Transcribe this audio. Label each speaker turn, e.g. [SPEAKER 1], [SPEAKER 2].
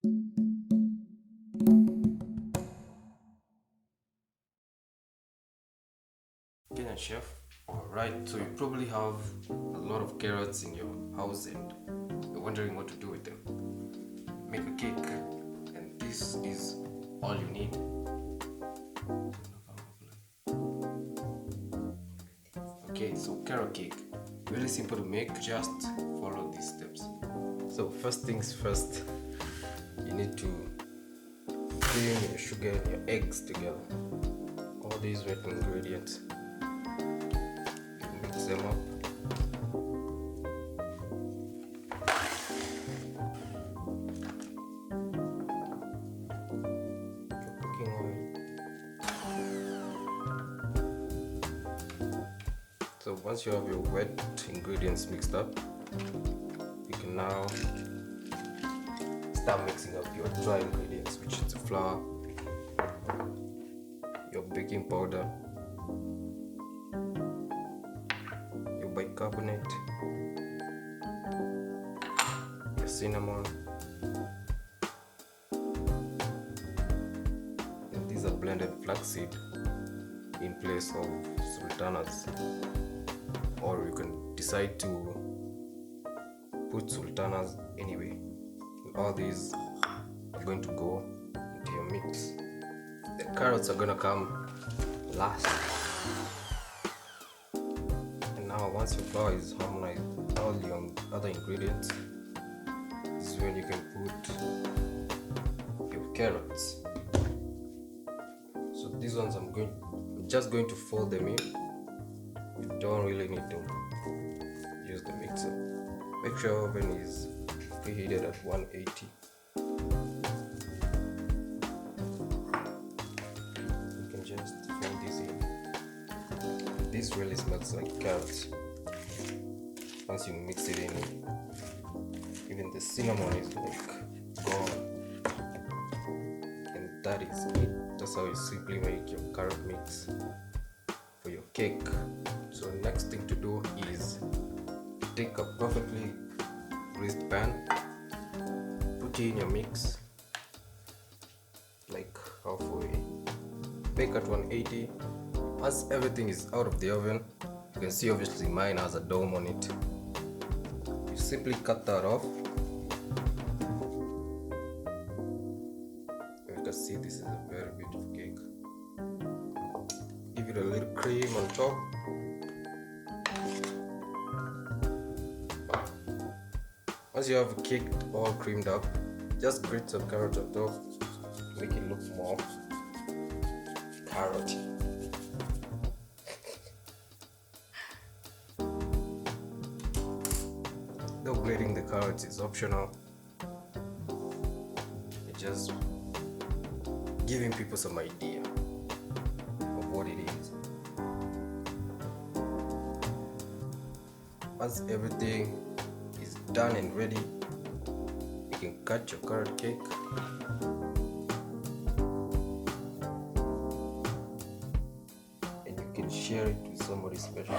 [SPEAKER 1] Kenyan chef. Alright, so you probably have a lot of carrots in your house and you're wondering what to do with them. Make a cake, and this is all you need. Okay, so carrot cake. Really simple to make, just follow these steps. So, first things first, you need to cream your sugar and your eggs together. All these wet ingredients. Mix them up. Cooking oil. So once you have your wet ingredients mixed up, you can now start mixing up your dry ingredients, which is the flour, your baking powder, your bicarbonate, your cinnamon, and these are blended flaxseed in place of sultanas, or you can decide to put sultanas anyway. And all these are going to go into your mix. The carrots are gonna come last. And now once your flour is harmonized with all your other ingredients, this is when you can put your carrots. So these ones I'm just going to fold them in. You don't really need to use the mixer. Make sure your oven is preheated at 180. You can just fold this in. This really smells like carrots. Once you mix it in, even the cinnamon is like gone. And that is it. That's how you simply make your carrot mix for your cake. So next thing to do is take a perfectly greased pan, put in your mix like halfway, bake at 180. Once everything is out of the oven, you can see obviously mine has a dome on it. You simply cut that off. You can see this is a very beautiful cake. Give it a little cream on top. Once you have a cake all creamed up, just grate some carrot on top to make it look more carroty. Though grating the carrots is optional, it's just giving people some idea of what it is. Once everything is done and ready, you can cut your carrot cake. And you can share it with somebody special.